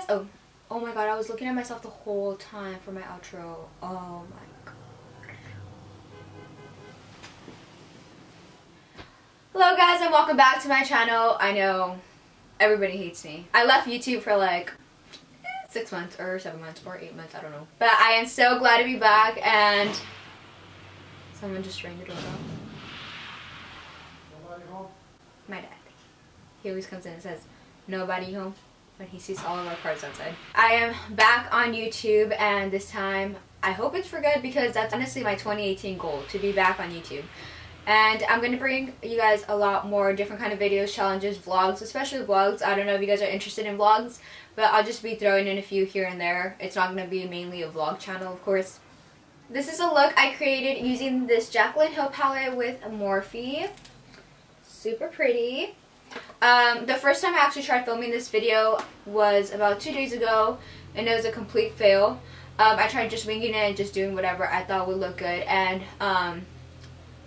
guys. Oh my god, I was looking at myself the whole time for my outro. Oh my god. Hello guys, and welcome back to my channel. I know everybody hates me. I left YouTube for like 6 months or 7 months or 8 months, I don't know. But I am so glad to be back, and someone just rang the doorbell. Nobody home? My dad. He always comes in and says, "Nobody home?" when he sees all of our cars outside. I am back on YouTube, and this time I hope it's for good, because that's honestly my 2018 goal, to be back on YouTube. And I'm going to bring you guys a lot more different kind of videos, challenges, vlogs, especially vlogs. I don't know if you guys are interested in vlogs, but I'll just be throwing in a few here and there. It's not going to be mainly a vlog channel, of course. This is a look I created using this Jaclyn Hill palette with Morphe. Super pretty. The first time I actually tried filming this video was about 2 days ago, and it was a complete fail. I tried just winging it and just doing whatever I thought would look good, and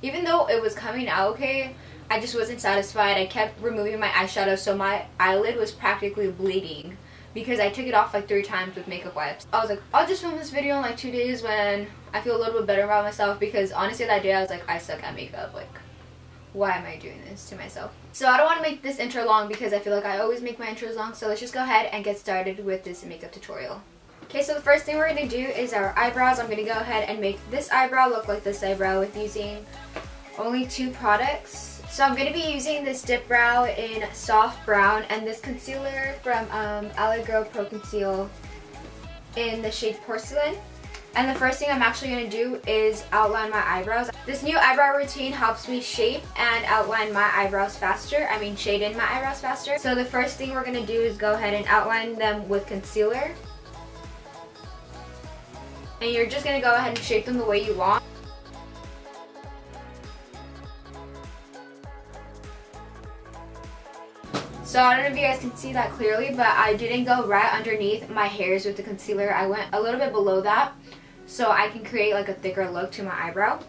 even though it was coming out okay, I just wasn't satisfied. I kept removing my eyeshadow, so my eyelid was practically bleeding because I took it off like 3 times with makeup wipes. I was like, I'll just film this video in like 2 days when I feel a little bit better about myself, because honestly that day I was like, I suck at makeup. Like, why am I doing this to myself? So I don't want to make this intro long, because I feel like I always make my intros long. So let's just go ahead and get started with this makeup tutorial. Okay, so the first thing we're going to do is our eyebrows. I'm going to go ahead and make this eyebrow look like this eyebrow with using only 2 products. So I'm going to be using this dip brow in soft brown, and this concealer from L.A Girl Pro Conceal in the shade Porcelain. And the first thing I'm actually going to do is outline my eyebrows. This new eyebrow routine helps me shape and outline my eyebrows faster. I mean, shade in my eyebrows faster. So the first thing we're going to do is go ahead and outline them with concealer. And you're just going to go ahead and shape them the way you want. So I don't know if you guys can see that clearly, but I didn't go right underneath my hairs with the concealer. I went a little bit below that, so I can create like a thicker look to my eyebrow.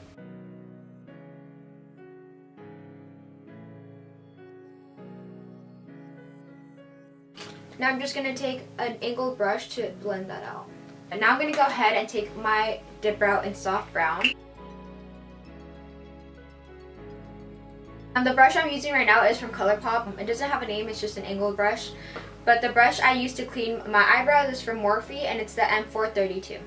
Now I'm just going to take an angled brush to blend that out. And now I'm going to go ahead and take my dip brow in soft brown. And the brush I'm using right now is from Colourpop. It doesn't have a name, it's just an angled brush. But the brush I use to clean my eyebrows is from Morphe, and it's the M432.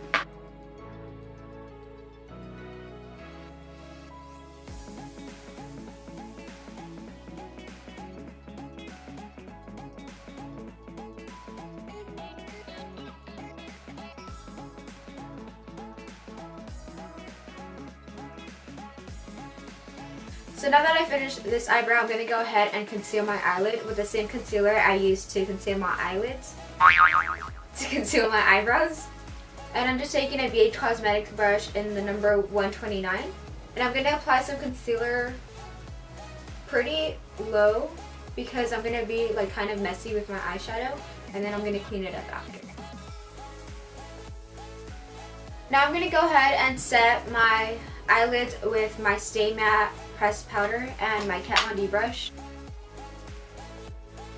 So now that I finished this eyebrow, I'm going to go ahead and conceal my eyelid with the same concealer I used to conceal my eyelids, to conceal my eyebrows. And I'm just taking a BH Cosmetics brush in the number 129. And I'm going to apply some concealer pretty low, because I'm going to be like kind of messy with my eyeshadow, and then I'm going to clean it up after. Now I'm going to go ahead and set my eyelids with my Stay Matte pressed powder and my Kat Von D brush.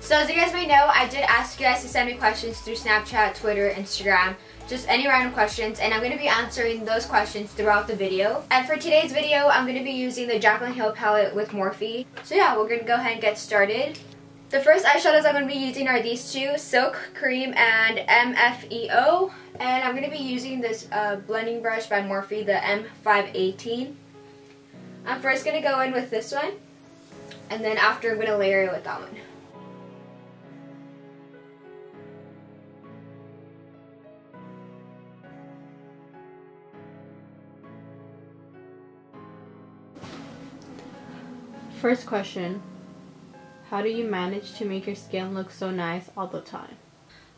So as you guys may know, I did ask you guys to send me questions through Snapchat, Twitter, Instagram, just any random questions, and I'm going to be answering those questions throughout the video. And for today's video, I'm going to be using the Jaclyn Hill palette with Morphe. So yeah, we're going to go ahead and get started. The first eyeshadows I'm going to be using are these 2, Silk Cream and MFEO. And I'm going to be using this blending brush by Morphe, the M518. I'm first going to go in with this one, and then after I'm going to layer it with that one. First question, how do you manage to make your skin look so nice all the time?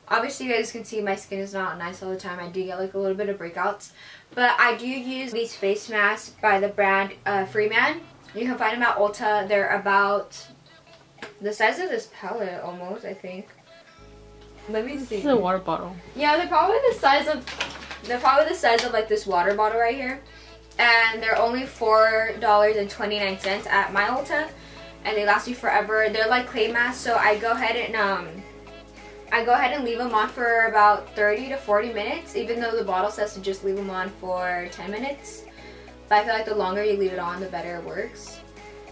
Obviously you guys can see my skin is not nice all the time. I do get like a little bit of breakouts. But I do use these face masks by the brand Freeman. You can find them at Ulta. They're about the size of this palette almost, I think. Let me see. This is a water bottle. Yeah, they're probably the size of like this water bottle right here. And they're only $4.29 at my Ulta. And they last you forever. They're like clay masks, so I go ahead and I go ahead and leave them on for about 30 to 40 minutes, even though the bottle says to just leave them on for 10 minutes. But I feel like the longer you leave it on, the better it works.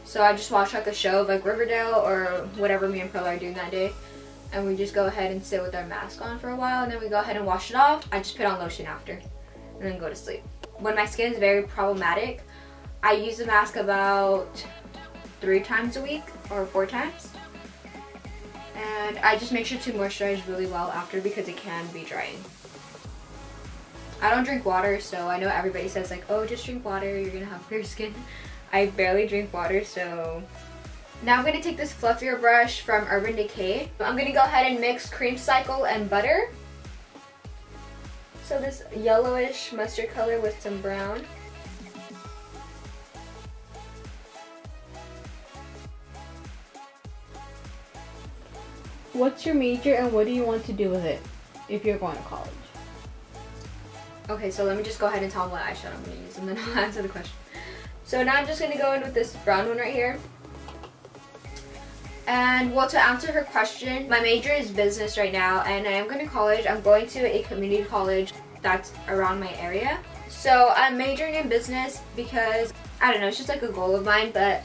So I just watch like a show of like Riverdale or whatever me and Pearl are doing that day. And we just go ahead and sit with our mask on for a while, and then we go ahead and wash it off. I just put on lotion after and then go to sleep. When my skin is very problematic, I use the mask about 3 times a week or 4 times. And I just make sure to moisturize really well after because it can be drying. I don't drink water, so I know everybody says like, oh, just drink water, you're gonna have clear skin. I barely drink water, so. Now I'm gonna take this fluffier brush from Urban Decay. I'm gonna go ahead and mix cream cycle and butter. So this yellowish mustard color with some brown. What's your major and what do you want to do with it if you're going to college? Okay, so let me just go ahead and tell them what eyeshadow I'm going to use and then I'll answer the question. So now I'm just going to go in with this brown one right here. And well, to answer her question, my major is business right now and I am going to college. I'm going to a community college that's around my area. So I'm majoring in business because, I don't know, it's just like a goal of mine, but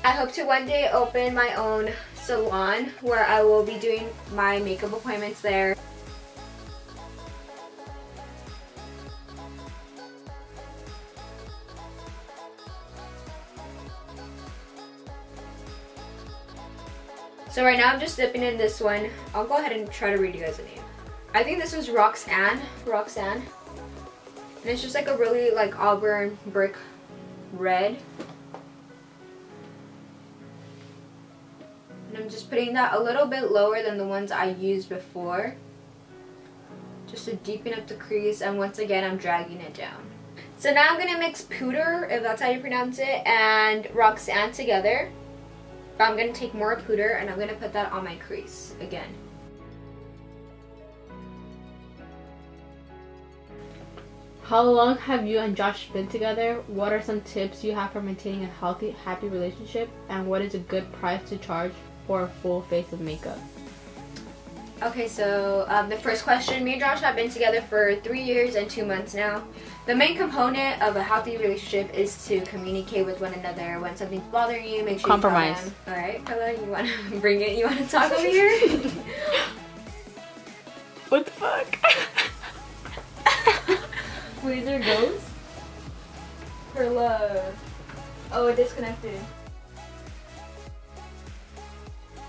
I hope to one day open my own salon where I will be doing my makeup appointments there. So right now I'm just dipping in this one. I'll go ahead and try to read you guys the name. I think this was Roxanne. And it's just like a really like auburn brick red. And I'm just putting that a little bit lower than the ones I used before, just to deepen up the crease, and once again I'm dragging it down. So now I'm going to mix Puder, if that's how you pronounce it, and Roxanne together. But I'm going to take more Puder and I'm going to put that on my crease again. How long have you and Josh been together? What are some tips you have for maintaining a healthy, happy relationship? And what is a good price to charge for a full face of makeup? Okay, so the first question, me and Josh have been together for 3 years and 2 months now. The main component of a healthy relationship is to communicate with one another. When something's bothering you, make sure compromise. You tell them. Alright, Carla, you want to bring it? You want to talk over here? What the fuck? Where's there goes? Carla. Oh, it disconnected.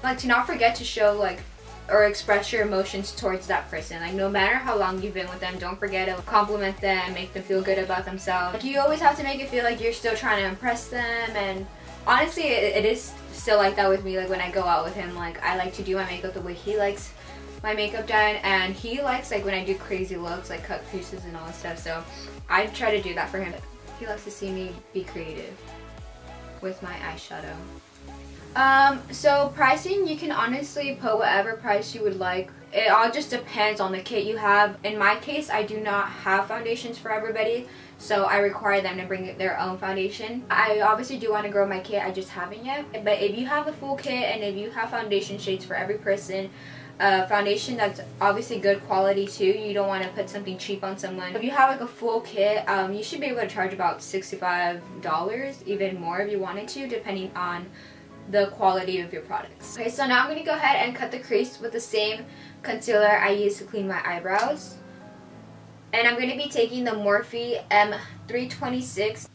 Like, to not forget to show, like, or express your emotions towards that person. Like, no matter how long you've been with them, don't forget to compliment them, make them feel good about themselves. Like, you always have to make it feel like you're still trying to impress them, and honestly, it is still like that with me. Like, when I go out with him, like, I like to do my makeup the way he likes my makeup done, and he likes, like, when I do crazy looks, like cut creases and all that stuff, so I try to do that for him. He likes to see me be creative with my eyeshadow. So pricing, you can honestly put whatever price you would like. It all just depends on the kit you have. In my case, I do not have foundations for everybody, so I require them to bring their own foundation. I obviously do want to grow my kit, I just haven't yet. But if you have the full kit and if you have foundation shades for every person, foundation that's obviously good quality too, you don't want to put something cheap on someone. If you have like a full kit, you should be able to charge about $65, even more if you wanted to, depending on the quality of your products. Okay, so now I'm going to go ahead and cut the crease with the same concealer I use to clean my eyebrows. And I'm going to be taking the Morphe M326.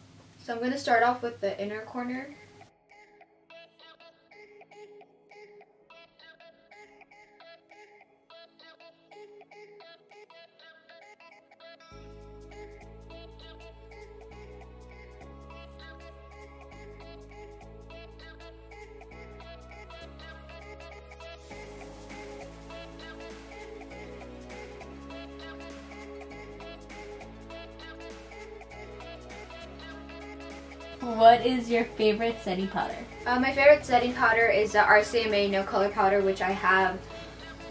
So I'm going to start off with the inner corner. What is your favorite setting powder? My favorite setting powder is the RCMA No Color Powder, which I have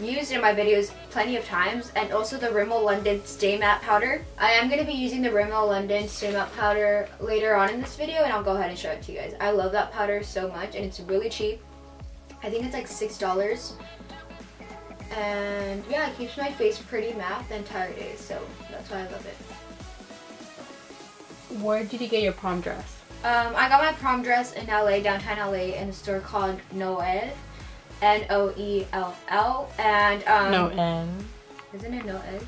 used in my videos plenty of times, and also the Rimmel London Stay Matte Powder. I am going to be using the Rimmel London Stay Matte Powder later on in this video, and I'll go ahead and show it to you guys. I love that powder so much, and it's really cheap. I think it's like $6. And yeah, it keeps my face pretty matte the entire day, so that's why I love it. Where did you get your prom dress? I got my prom dress in LA, downtown LA, in a store called Noel, Noell, and Noel. Isn't it Noel?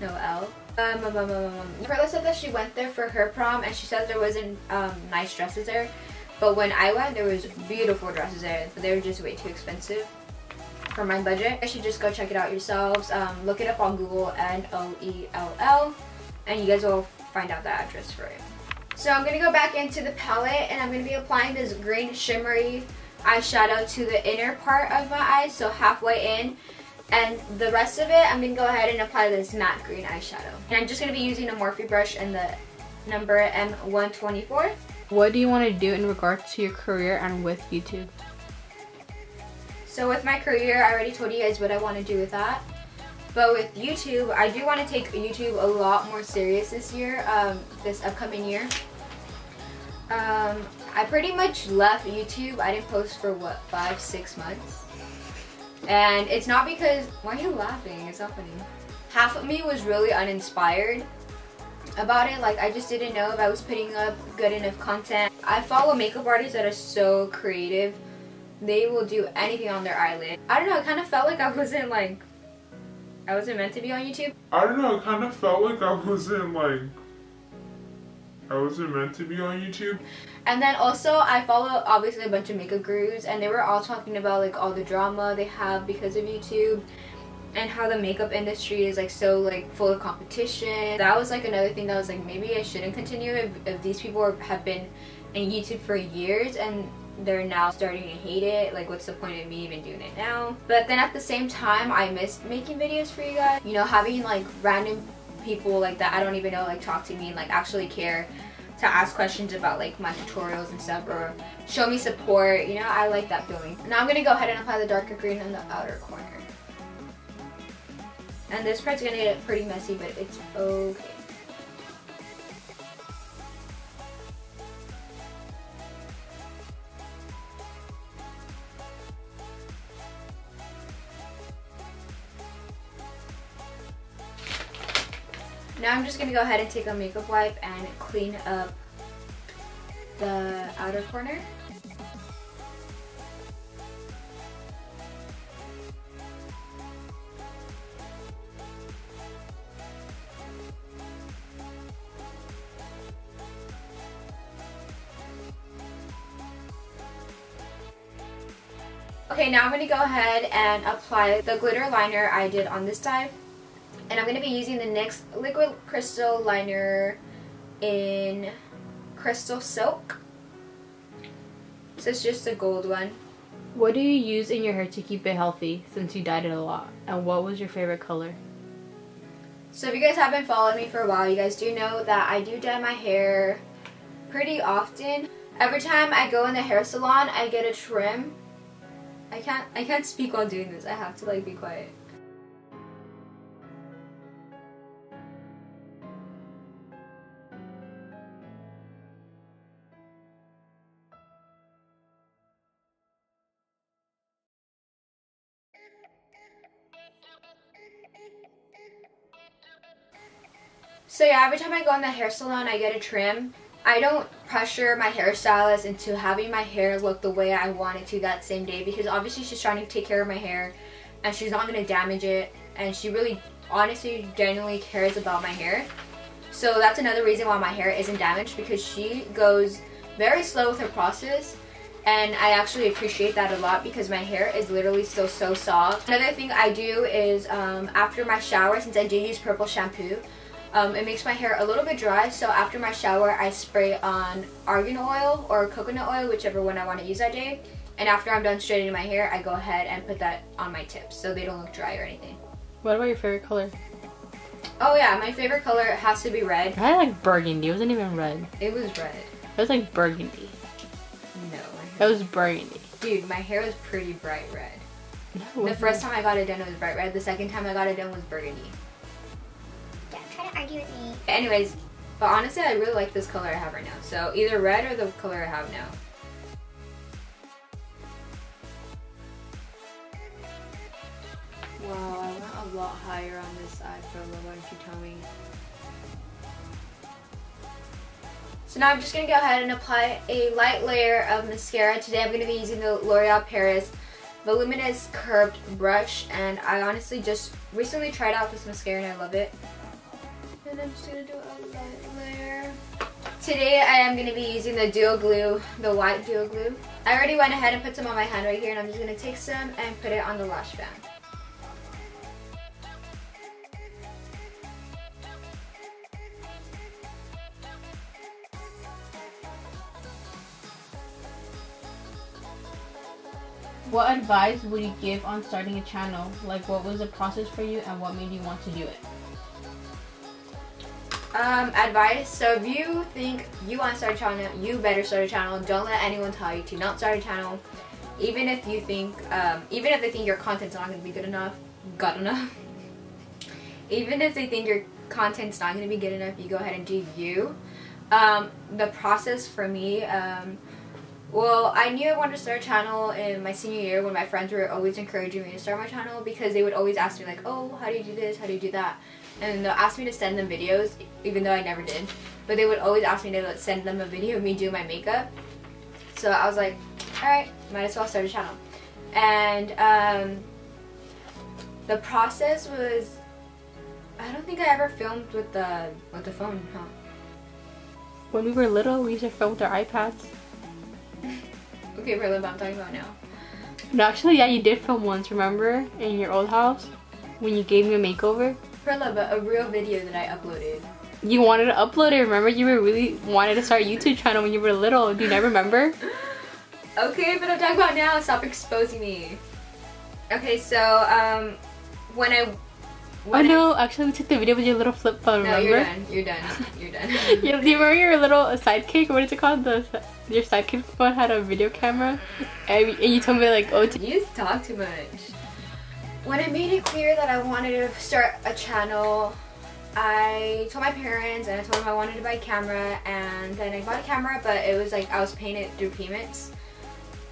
Noel. Carla said that she went there for her prom, and she said there wasn't nice dresses there, but when I went, there was beautiful dresses there. They were just way too expensive for my budget. You should just go check it out yourselves. Look it up on Google, Noell, and you guys will find out the address for it. So I'm gonna go back into the palette, and I'm gonna be applying this green shimmery eyeshadow to the inner part of my eyes, so halfway in, and the rest of it I'm gonna go ahead and apply this matte green eyeshadow. And I'm just gonna be using a Morphe brush in the number M124. What do you want to do in regards to your career and with YouTube? So with my career, I already told you guys what I want to do with that. But with YouTube, I do want to take YouTube a lot more serious this year, this upcoming year. I pretty much left YouTube. I didn't post for what, 5-6 months? And it's not because, why are you laughing? It's not funny. Half of me was really uninspired about it. Like, I just didn't know if I was putting up good enough content. I follow makeup artists that are so creative. They will do anything on their eyelid. I don't know, it kind of felt like I wasn't meant to be on YouTube. I don't know, it kind of felt like I wasn't meant to be on YouTube. And then also I follow obviously a bunch of makeup gurus, and they were all talking about like all the drama they have because of YouTube and how the makeup industry is like so like full of competition. That was like another thing that was like, maybe I shouldn't continue if these people have been in YouTube for years and they're now starting to hate it. Like, what's the point of me even doing it now? But then at the same time, I missed making videos for you guys. You know, having like random people like that I don't even know like talk to me and like actually care to ask questions about like my tutorials and stuff, or show me support. You know, I like that feeling. Now I'm gonna go ahead and apply the darker green in the outer corner. And this part's gonna get pretty messy, but it's okay. Now I'm just going to go ahead and take a makeup wipe and clean up the outer corner. Okay, now I'm going to go ahead and apply the glitter liner I did on this side. And I'm going to be using the NYX Liquid Crystal Liner in Crystal Silk. So it's just a gold one. What do you use in your hair to keep it healthy since you dyed it a lot? And what was your favorite color? So if you guys have been following me for a while, you guys do know that I do dye my hair pretty often. Every time I go in the hair salon, I get a trim. I can't speak while doing this. I have to like be quiet. So yeah, every time I go in the hair salon, I get a trim. I don't pressure my hairstylist into having my hair look the way I want it to that same day, because obviously she's trying to take care of my hair and she's not going to damage it, and she really honestly genuinely cares about my hair. So that's another reason why my hair isn't damaged, because she goes very slow with her process, and I actually appreciate that a lot because my hair is literally still so soft. Another thing I do is after my shower, since I do use purple shampoo, it makes my hair a little bit dry, so after my shower I spray on argan oil or coconut oil, whichever one I want to use that day. And after I'm done straightening my hair, I go ahead and put that on my tips so they don't look dry or anything. What about your favorite color? Oh yeah, my favorite color has to be red. I like burgundy. It wasn't even red. It was red. It was like burgundy. No. It was burgundy. Dude, my hair was pretty bright red. No, the first time I got it done, it was bright red. The second time I got it done was burgundy. Try to argue with me. Anyways, but honestly, I really like this color I have right now. So either red or the color I have now. Wow, I went a lot higher on this eye for a little. Why don't you tell me? So now I'm just going to go ahead and apply a light layer of mascara. Today I'm going to be using the L'Oreal Paris Voluminous curved brush, and I honestly just recently tried out this mascara and I love it. And I'm just going to do a light layer. Today I am going to be using the Duo Glue, the white Duo Glue. I already went ahead and put some on my hand right here, and I'm just going to take some and put it on the lash band. What advice would you give on starting a channel? Like, what was the process for you and what made you want to do it? Advice. So if you think you want to start a channel, you better start a channel. Don't let anyone tell you to not start a channel. Even if you think, even if they think your content's not going to be good enough. Even if they think your content's not going to be good enough, you go ahead and do you. The process for me, well, I knew I wanted to start a channel in my senior year when my friends were always encouraging me to start my channel, because they would always ask me like, oh, how do you do this, how do you do that? And they'll ask me to send them videos, even though I never did. But they would always ask me to send them a video of me doing my makeup. So I was like, alright, might as well start a channel. And the process was, I don't think I ever filmed with the phone, huh? When we were little, we used to film with our iPads. Okay, Perla, but I'm talking about now. No, actually, yeah, you did film once, remember? In your old house? When you gave me a makeover? Perla, but a real video that I uploaded. You wanted to upload it, remember? You were really wanted to start a YouTube channel when you were little. Do you not remember? Okay, but I'm talking about now. Stop exposing me. Okay, so, when no, actually we took the video with your little flip phone, no, remember? You're done. Do Do you remember your little sidekick? What is it called? Your sidekick phone had a video camera, and you told me like, oh, you talk too much. When I made it clear that I wanted to start a channel, I told my parents and I told them I wanted to buy a camera, and then I bought a camera, but it was like I was paying it through payments.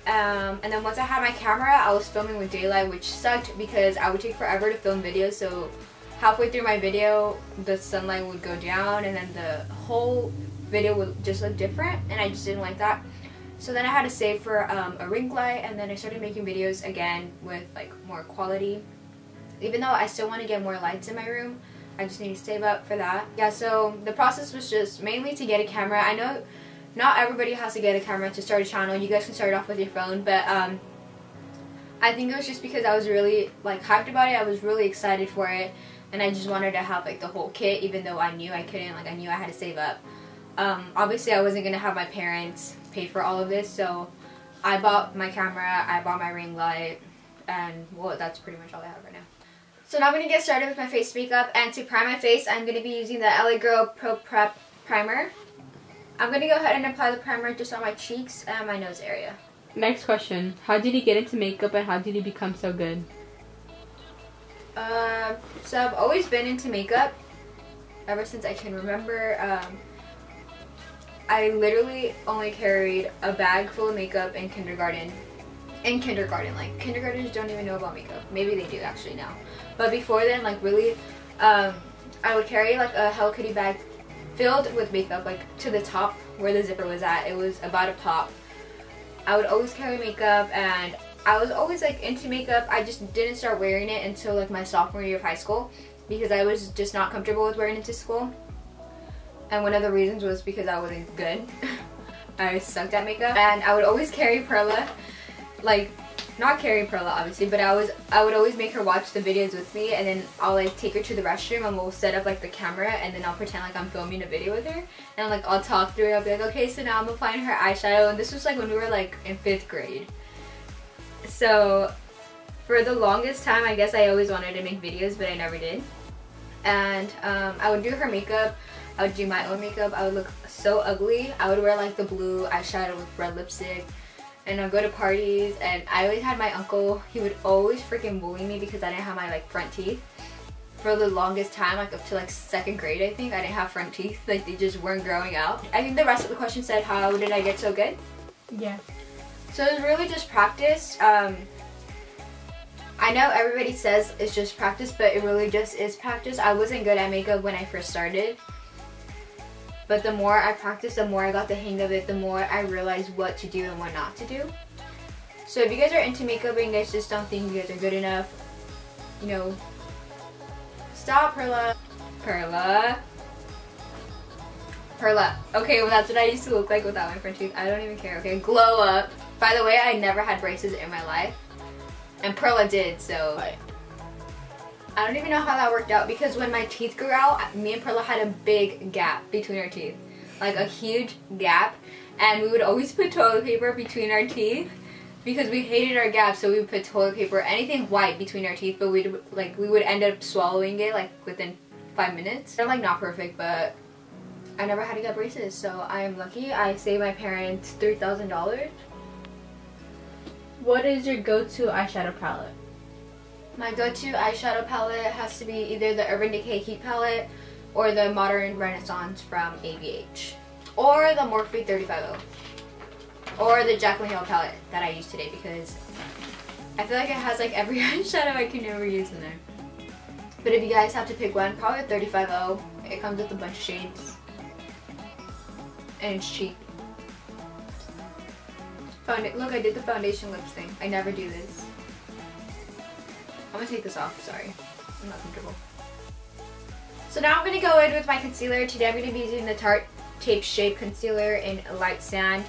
And then once I had my camera, I was filming with daylight, which sucked because I would take forever to film videos. So halfway through my video, the sunlight would go down and then the whole video would just look different, and I just didn't like that. So then I had to save for a ring light, and then I started making videos again with like more quality. Even though I still want to get more lights in my room, I just need to save up for that. Yeah, so the process was just mainly to get a camera. I know not everybody has to get a camera to start a channel. You guys can start off with your phone, but I think it was just because I was really like hyped about it. I was really excited for it, and I just wanted to have like the whole kit, even though I knew I couldn't. Like, I knew I had to save up. Obviously I wasn't gonna have my parents pay for all of this, so I bought my camera, I bought my ring light, and well, that's pretty much all I have right now. So now I'm gonna get started with my face makeup, and to prime my face, I'm gonna be using the L.A Girl ProPrep primer. I'm gonna go ahead and apply the primer just on my cheeks and my nose area. Next question. How did you get into makeup and how did you become so good? So I've always been into makeup ever since I can remember. I literally only carried a bag full of makeup in kindergarten. Like, kindergartners don't even know about makeup. Maybe they do actually now. But before then, like really, I would carry like a Hello Kitty bag filled with makeup, like to the top where the zipper was at. It was about a pop. I would always carry makeup, and I was always like into makeup. I just didn't start wearing it until like my sophomore year of high school, because I was just not comfortable with wearing it to school. And one of the reasons was because I wasn't good. I sucked at makeup, and I would always carry Perla, like not carry Perla obviously, but I would always make her watch the videos with me, and then I'll like take her to the restroom and we'll set up like the camera, and then I'll pretend like I'm filming a video with her, and like I'll talk through it. I'll be like, okay, so now I'm applying her eyeshadow, and this was like when we were like in 5th grade. So for the longest time, I guess I always wanted to make videos, but I never did. And I would do her makeup, I would do my own makeup. I would look so ugly. I would wear like the blue eyeshadow with red lipstick, and I'd go to parties, and I always had my uncle. He would always freaking bully me because I didn't have my like front teeth. For the longest time, like up to like 2nd grade, I think, I didn't have front teeth. Like, they just weren't growing out. I think the rest of the question said, how did I get so good? Yeah. So it was really just practice. I know everybody says it's just practice, but it really just is practice. I wasn't good at makeup when I first started. But the more I practiced, the more I got the hang of it, the more I realized what to do and what not to do. So if you guys are into makeup and you guys just don't think you guys are good enough, you know, stop, Perla. Perla. Perla. Okay, well that's what I used to look like without my front teeth. I don't even care, okay? Glow up. By the way, I never had braces in my life. And Perla did, so I don't even know how that worked out, because when my teeth grew out, me and Perla had a big gap between our teeth. Like a huge gap. And we would always put toilet paper between our teeth because we hated our gap, so we would put toilet paper, anything white between our teeth, but we would end up swallowing it like within 5 minutes. They're like not perfect, but I never had to get braces, so I am lucky. I saved my parents $3,000. What is your go-to eyeshadow palette? My go-to eyeshadow palette has to be either the Urban Decay Heat Palette or the Modern Renaissance from ABH. Or the Morphe 35O. Or the Jaclyn Hill palette that I used today, because I feel like it has like every eyeshadow I can ever use in there. But if you guys have to pick one, probably the 35O. It comes with a bunch of shades. And it's cheap. Look, I did the foundation lips thing. I never do this. I'm gonna take this off, sorry. I'm not comfortable. So now I'm gonna go in with my concealer. Today I'm gonna be using the Tarte Tape Shape Concealer in Light Sand.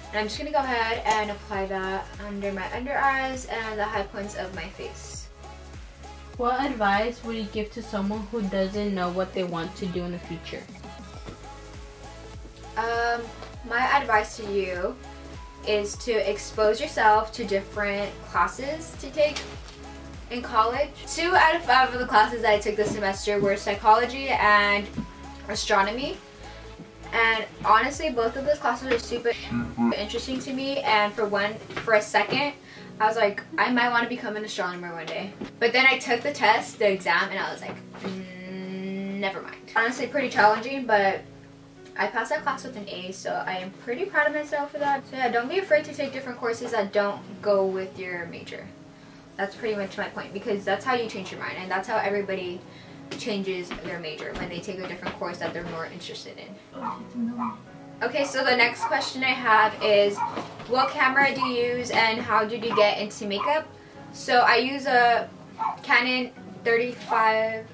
And I'm just gonna go ahead and apply that under my under eyes and the high points of my face. What advice would you give to someone who doesn't know what they want to do in the future? My advice to you is to expose yourself to different classes to take in college. 2 out of 5 of the classes that I took this semester were psychology and astronomy. And honestly, both of those classes were super interesting to me, and for a second, I was like, I might want to become an astronomer one day. But then I took the test, the exam, and I was like, never mind. Honestly, pretty challenging, but I passed that class with an A, so I am pretty proud of myself for that. So yeah, don't be afraid to take different courses that don't go with your major. That's pretty much my point, because that's how you change your mind, and that's how everybody changes their major, when they take a different course that they're more interested in. Okay, so the next question I have is, what camera do you use and how did you get into makeup? So I use a Canon T5i,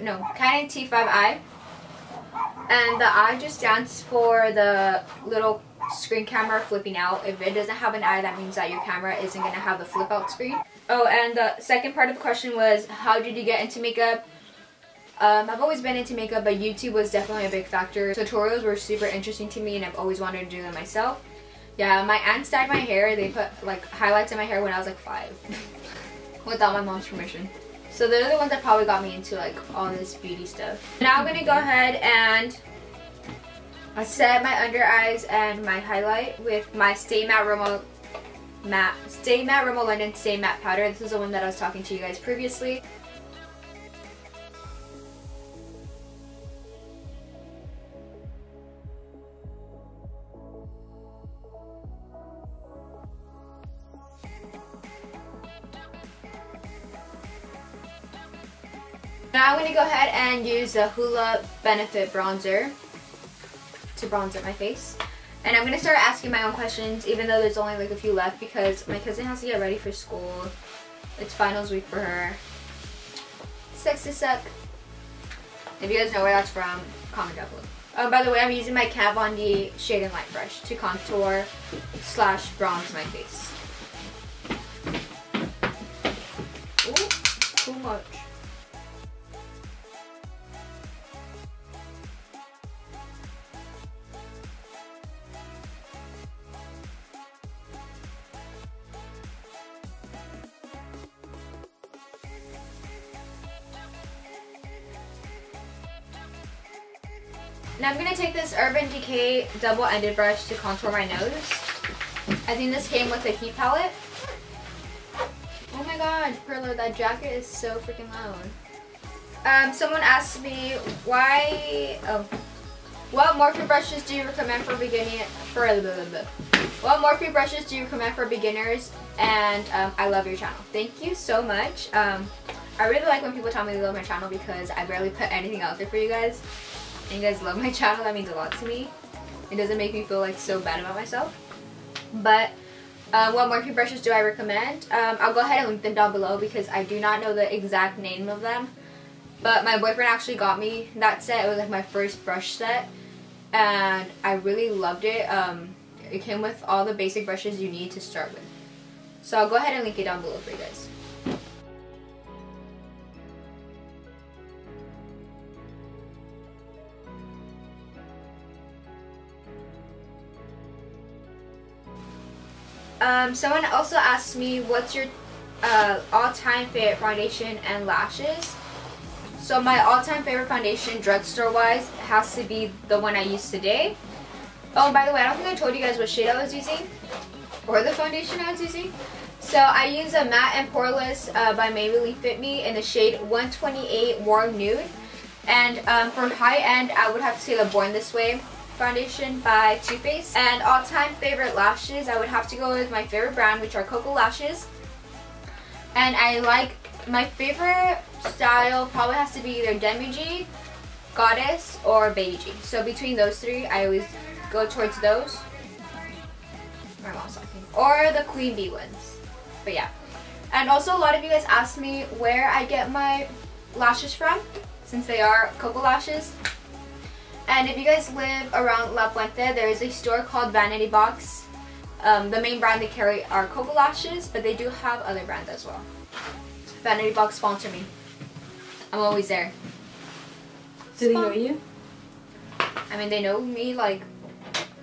and the I just stands for the little screen camera flipping out. If it doesn't have an eye, that means that your camera isn't going to have the flip out screen. Oh, and the second part of the question was, how did you get into makeup? I've always been into makeup, but YouTube was definitely a big factor. Tutorials were super interesting to me, and I've always wanted to do them myself. Yeah, my aunts dyed my hair. They put like highlights in my hair when I was like 5 without my mom's permission. So they're the ones that probably got me into like all this beauty stuff. Now I'm gonna go ahead and set my under eyes and my highlight with my Stay Matte Rimmel London Stay Matte Powder. This is the one that I was talking to you guys previously. Now I'm going to go ahead and use the HOOLA Benefit Bronzer to bronze up my face. And I'm going to start asking my own questions, even though there's only like a few left, because my cousin has to get ready for school. It's finals week for her. Sex to suck. If you guys know where that's from, comment down below. Oh, by the way, I'm using my Kat Von D Shade and Light brush to contour / bronze my face. Ooh, too much. Now I'm going to take this Urban Decay double-ended brush to contour my nose. I think this came with a heat palette. Oh my god, Perla, that jacket is so freaking loud. Someone asked me what Morphe brushes do you recommend for beginners? and I love your channel. Thank you so much. I really like when people tell me they love my channel because I barely put anything out there for you guys. And you guys love my channel. That means a lot to me. It doesn't make me feel like so bad about myself. But what Morphe brushes do I recommend? I'll go ahead and link them down below because I do not know the exact name of them. But my boyfriend actually got me that set. It was like my first brush set. And I really loved it. It came with all the basic brushes you need to start with. So I'll go ahead and link it down below for you guys. Someone also asked me what's your all-time favorite foundation and lashes. So my all-time favorite foundation, drugstore wise, has to be the one I use today. Oh, by the way, I don't think I told you guys what shade I was using or the foundation I was using. So I use a matte and poreless by Maybelline Fit Me in the shade 128 Warm Nude. And for high end, I would have to say the Born This Way foundation by Too Faced. And all-time favorite lashes, I would have to go with my favorite brand, which are Koko lashes. And I like, my favorite style probably has to be either Demi G, Goddess, or Baby G. So between those three, I always go towards those. My mom's talking. Or the Queen Bee ones. But yeah. And also a lot of you guys asked me where I get my lashes from, since they are Koko lashes. And if you guys live around La Puente, there is a store called Vanity Box. The main brand they carry are Koko lashes, but they do have other brands as well. Vanity Box, sponsor me. I'm always there. Do they know you? I mean, they know me like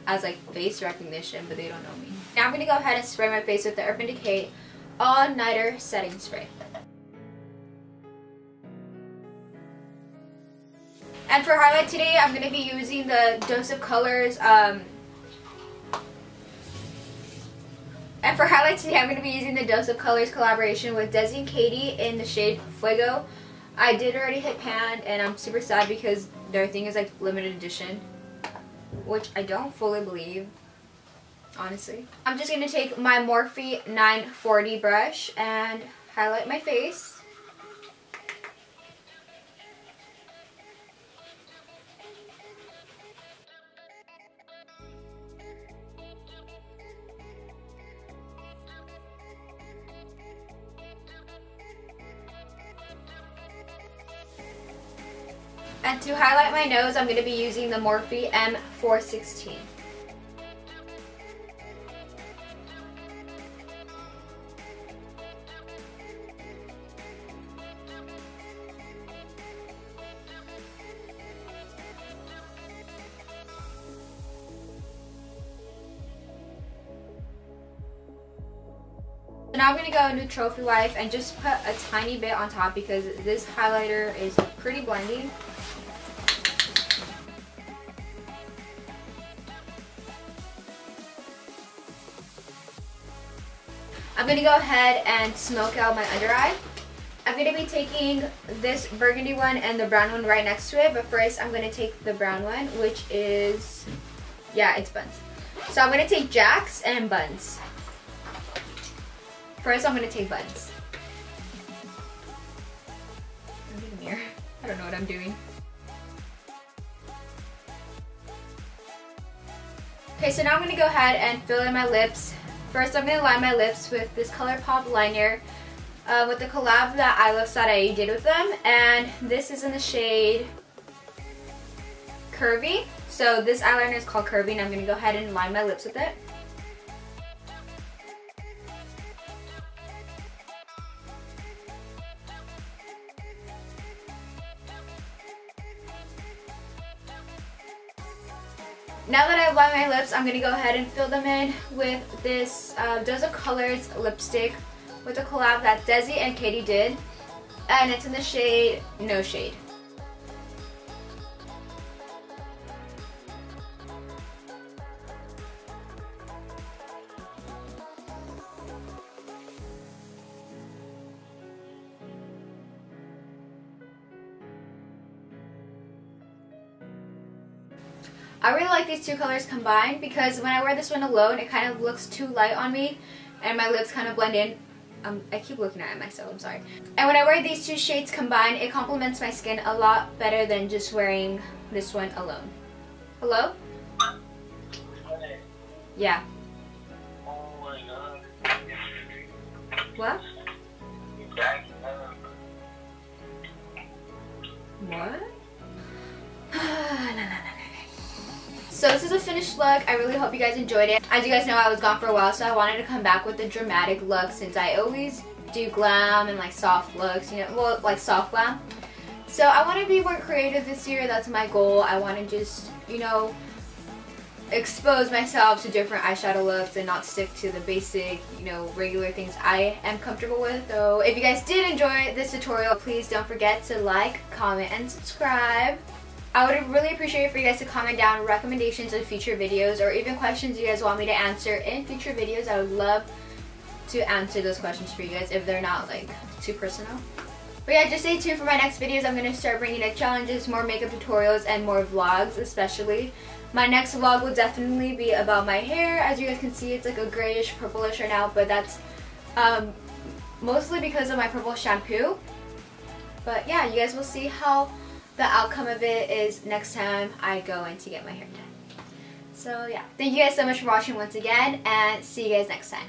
as like face recognition, but they don't know me. Now I'm gonna go ahead and spray my face with the Urban Decay All Nighter Setting Spray. And for highlight today, I'm going to be using the Dose of Colors, and for highlight today, I'm going to be using the Dose of Colors collaboration with Desi&Katy in the shade Fugeo. I did already hit pan, and I'm super sad because their thing is like limited edition, which I don't fully believe, honestly. I'm just going to take my Morphe 940 brush and highlight my face. And to highlight my nose, I'm going to be using the Morphe M416. So now I'm going to go into Trophy Wife and just put a tiny bit on top because this highlighter is pretty blinding. I'm going to go ahead and smoke out my under eye. I'm going to be taking this burgundy one and the brown one right next to it, but first I'm going to take the brown one, which is, yeah, it's Buns. So I'm going to take Jacks and Buns. First I'm going to take Buns. I'm in the mirror. I don't know what I'm doing. Okay, so now I'm going to go ahead and fill in my lips. First, I'm going to line my lips with this Colourpop liner with the collab that I Love Sarai did with them. And this is in the shade Curvii. So this eyeliner is called Curvii, and I'm going to go ahead and line my lips with it. Now that I've lined my lips, I'm going to go ahead and fill them in with this Dose of Colors lipstick with a collab that Desi&Katy did. And it's in the shade No Shade. I really like these two colors combined because when I wear this one alone, it kind of looks too light on me. and my lips kind of blend in. I keep looking at it myself, I'm sorry. And when I wear these two shades combined, it complements my skin a lot better than just wearing this one alone. Hello? Yeah. Oh my god. What? What? So this is a finished look. I really hope you guys enjoyed it. As you guys know, I was gone for a while, so I wanted to come back with a dramatic look since I always do glam and like soft looks, you know, well, like soft glam. So I want to be more creative this year. That's my goal. I want to just, you know, expose myself to different eyeshadow looks and not stick to the basic, you know, regular things I am comfortable with. So if you guys did enjoy this tutorial, please don't forget to like, comment, and subscribe. I would really appreciate it for you guys to comment down recommendations of future videos or even questions you guys want me to answer in future videos. I would love to answer those questions for you guys if they're not like too personal. But yeah, just stay tuned for my next videos. I'm going to start bringing in challenges, more makeup tutorials, and more vlogs especially. My next vlog will definitely be about my hair. As you guys can see, it's like a grayish purplish right now, but that's mostly because of my purple shampoo. But yeah, you guys will see how the outcome of it is next time I go in to get my hair done. So yeah, thank you guys so much for watching once again, and see you guys next time.